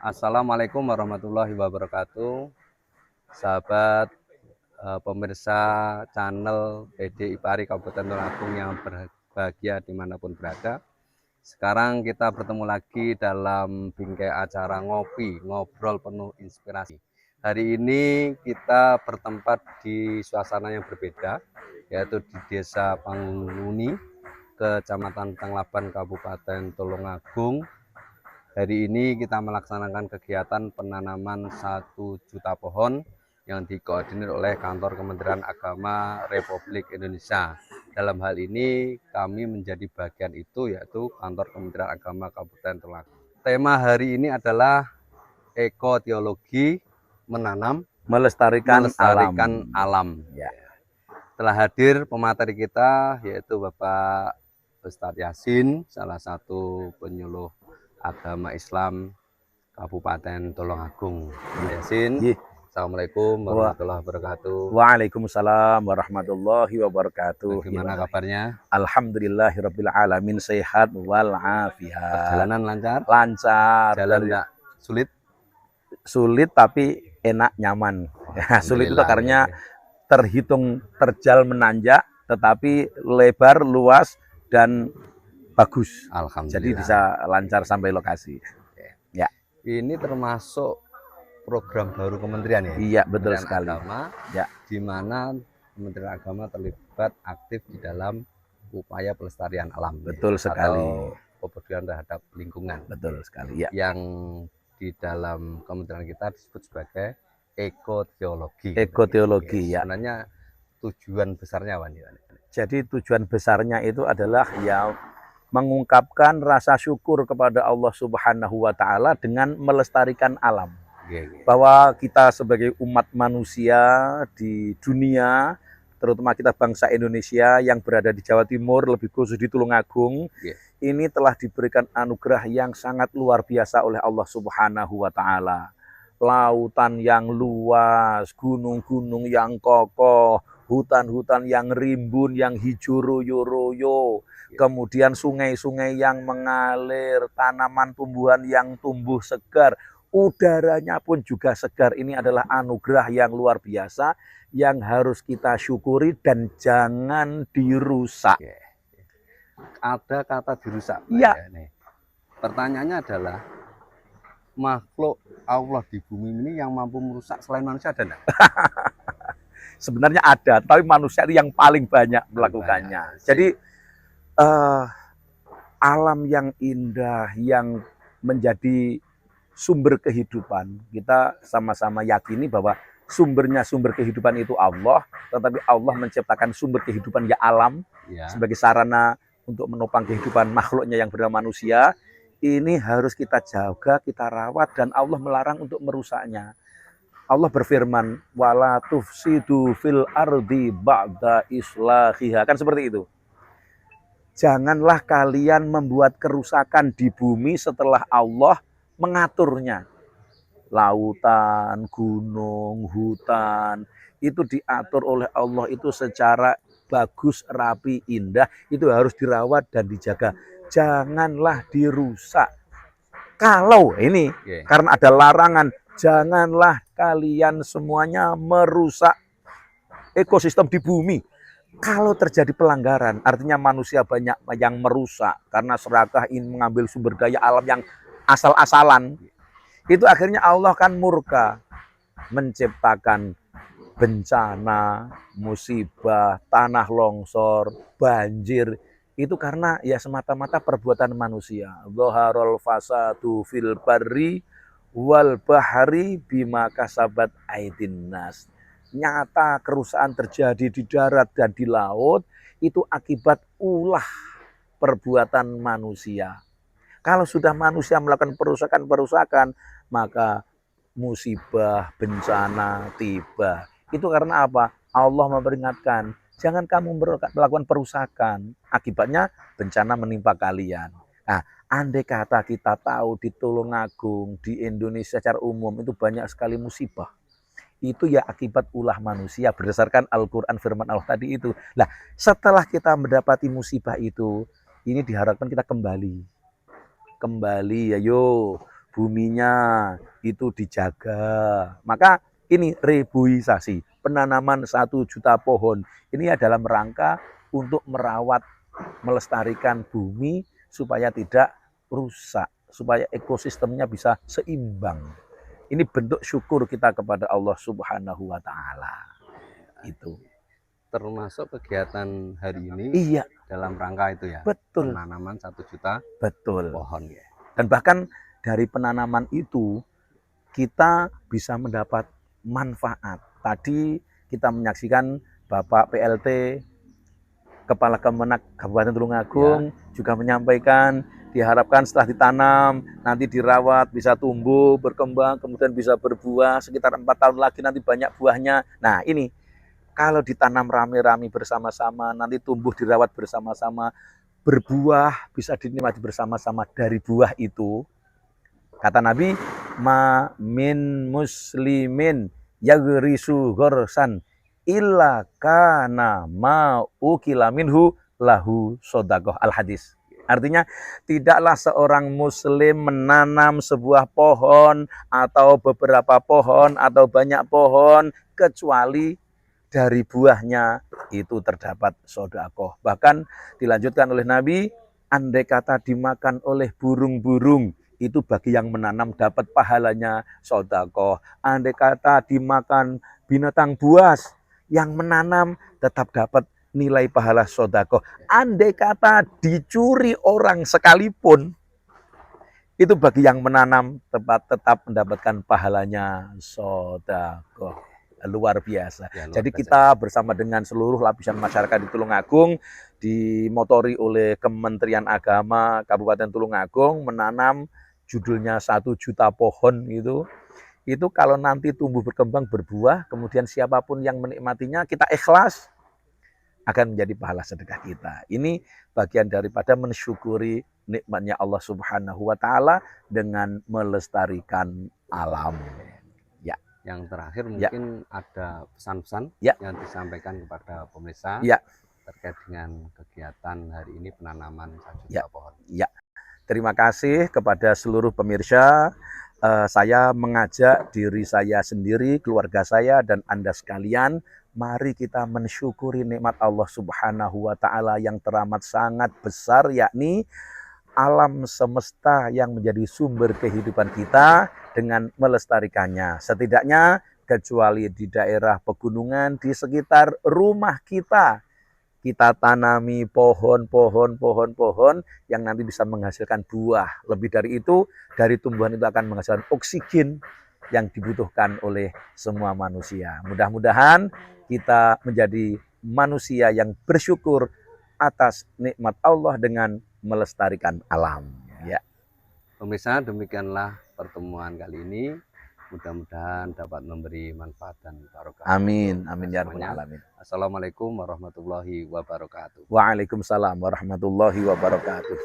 Assalamualaikum warahmatullahi wabarakatuh. Sahabat pemirsa channel PD IPARI Kabupaten Tulungagung yang berbahagia dimanapun berada. Sekarang kita bertemu lagi dalam bingkai acara ngobrol penuh inspirasi. Hari ini kita bertempat di suasana yang berbeda, yaitu di Desa Panguni, Kecamatan Tanglaban, Kabupaten Tulungagung. Hari ini kita melaksanakan kegiatan penanaman 1 juta pohon yang dikoordinir oleh Kantor Kementerian Agama Republik Indonesia. Dalam hal ini kami menjadi bagian itu, yaitu Kantor Kementerian Agama Kabupaten Tulungagung. Tema hari ini adalah ekoteologi menanam melestarikan alam. Ya. Telah hadir pemateri kita, yaitu Bapak Ustadz Yasin, salah satu penyuluh agama Islam Kabupaten Tulungagung. Yasin, Assalamualaikum warahmatullahi wabarakatuh. Waalaikumsalam warahmatullahi wabarakatuh. Bagaimana kabarnya? Alhamdulillahirabbil alamin, sehat walafiat. Perjalanan lancar? Lancar. Jalan enggak sulit? Sulit tapi enak, nyaman. Ya, sulit itu karena terhitung terjal menanjak, tetapi lebar, luas dan bagus. Alhamdulillah. Jadi bisa lancar sampai lokasi. Ya. Ini termasuk program baru kementerian ya? Iya, betul Kementerian sekali. Agama, ya. Di mana Kementerian Agama terlibat aktif di dalam upaya pelestarian alam. Betul sekali. Atau kepedulian terhadap lingkungan. Betul sekali. Ya. Yang di dalam kementerian kita disebut sebagai ekoteologi. Ekoteologi, ya. Sebenarnya tujuan besarnya apa nih? Jadi tujuan besarnya itu adalah ya mengungkapkan rasa syukur kepada Allah Subhanahu wa Ta'ala dengan melestarikan alam. Bahwa kita sebagai umat manusia di dunia, terutama kita bangsa Indonesia yang berada di Jawa Timur, lebih khusus di Tulungagung, ini telah diberikan anugerah yang sangat luar biasa oleh Allah Subhanahu wa Ta'ala. Lautan yang luas, gunung-gunung yang kokoh, hutan-hutan yang rimbun, yang hijau royo-royo, kemudian sungai-sungai yang mengalir, tanaman tumbuhan yang tumbuh segar, udaranya pun juga segar. Ini adalah anugerah yang luar biasa yang harus kita syukuri dan jangan dirusak. Ada kata dirusak. Ya. Pertanyaannya adalah, makhluk Allah di bumi ini yang mampu merusak selain manusia ada enggak? Sebenarnya ada, tapi manusia yang paling banyak melakukannya. Jadi alam yang indah yang menjadi sumber kehidupan, kita sama-sama yakini bahwa sumber kehidupan itu Allah, tetapi Allah menciptakan sumber kehidupan ya alam sebagai sarana untuk menopang kehidupan makhluknya yang bernama manusia. Ini harus kita jaga, kita rawat, dan Allah melarang untuk merusaknya. Allah berfirman, wala tufsidu fil ardi ba'da islahiha. Kan seperti itu. Janganlah kalian membuat kerusakan di bumi setelah Allah mengaturnya. Lautan, gunung, hutan, itu diatur oleh Allah itu secara bagus, rapi, indah. Itu harus dirawat dan dijaga. Janganlah dirusak. Kalau ini, karena ada larangan, janganlah kalian semuanya merusak ekosistem di bumi. Kalau terjadi pelanggaran, artinya manusia banyak yang merusak karena serakah ingin mengambil sumber daya alam yang asal-asalan. Itu akhirnya Allah kan murka, menciptakan bencana, musibah, tanah longsor, banjir. Itu karena ya semata-mata perbuatan manusia. Dhaharul fasadu fil barri wal bahari bima kasabat aydin nas. Nyata kerusakan terjadi di darat dan di laut itu akibat ulah perbuatan manusia. Kalau sudah manusia melakukan perusakan, maka musibah, bencana tiba. Itu karena apa? Allah memperingatkan, jangan kamu melakukan perusakan, akibatnya bencana menimpa kalian. Nah, andai kata kita tahu di Tulungagung, di Indonesia secara umum itu banyak sekali musibah. Itu ya akibat ulah manusia berdasarkan Al-Quran firman Allah tadi itu. Nah, setelah kita mendapati musibah itu, ini diharapkan kita kembali, ayo buminya itu dijaga. Maka ini reboisasi, penanaman 1 juta pohon. Ini adalah rangka untuk merawat, melestarikan bumi supaya tidak rusak, supaya ekosistemnya bisa seimbang. Ini bentuk syukur kita kepada Allah Subhanahu wa taala. Itu. Termasuk kegiatan hari ini Iya, dalam rangka itu ya, betul. penanaman 1 juta Betul. pohon ya. Dan bahkan dari penanaman itu kita bisa mendapat manfaat. Tadi kita menyaksikan Bapak PLT Kepala Kemenak Kabupaten Tulungagung juga menyampaikan diharapkan setelah ditanam nanti dirawat bisa tumbuh, berkembang, kemudian bisa berbuah sekitar 4 tahun lagi nanti banyak buahnya. Nah ini kalau ditanam rame-rame bersama-sama, nanti tumbuh dirawat bersama-sama, berbuah bisa dinikmati bersama-sama dari buah itu. Kata Nabi, ma min muslimin yagrisu ghorsan illa kana ma ukila minhu lahu sodakoh. Al-hadis. Artinya, tidaklah seorang muslim menanam sebuah pohon atau beberapa pohon atau banyak pohon kecuali dari buahnya itu terdapat sodakoh. Bahkan dilanjutkan oleh Nabi, andai kata dimakan oleh burung-burung, itu bagi yang menanam dapat pahalanya sodakoh. Andai kata dimakan binatang buas, yang menanam tetap dapat nilai pahala sodakoh. Andai kata dicuri orang sekalipun, itu bagi yang menanam tetap mendapatkan pahalanya sodakoh. Luar biasa. Ya, luar Jadi biasa. kita bersama dengan seluruh lapisan masyarakat di Tulungagung, dimotori oleh Kementerian Agama Kabupaten Tulungagung, menanam judulnya 1 juta pohon itu kalau nanti tumbuh berkembang berbuah, kemudian siapapun yang menikmatinya kita ikhlas, akan menjadi pahala sedekah kita. Ini bagian daripada mensyukuri nikmatnya Allah Subhanahu wa taala dengan melestarikan alam. Ya. Yang terakhir Ya. mungkin ada pesan-pesan Ya. yang disampaikan kepada pemirsa Ya. terkait dengan kegiatan hari ini penanaman 1 Ya. juta pohon. Ya. Terima kasih kepada seluruh pemirsa. Saya mengajak diri saya sendiri, keluarga saya, dan Anda sekalian, mari kita mensyukuri nikmat Allah Subhanahu wa taala yang teramat sangat besar, yakni alam semesta yang menjadi sumber kehidupan kita dengan melestarikannya. Setidaknya kecuali di daerah pegunungan di sekitar rumah kita tanami pohon yang nanti bisa menghasilkan buah. Lebih dari itu, dari tumbuhan itu akan menghasilkan oksigen yang dibutuhkan oleh semua manusia. Mudah-mudahan kita menjadi manusia yang bersyukur atas nikmat Allah dengan melestarikan alam. Ya. Pemirsa, demikianlah pertemuan kali ini. Mudah-mudahan dapat memberi manfaat dan barokah. Amin, amin ya rabbal alamin. Assalamualaikum warahmatullahi wabarakatuh. Waalaikumsalam warahmatullahi wabarakatuh.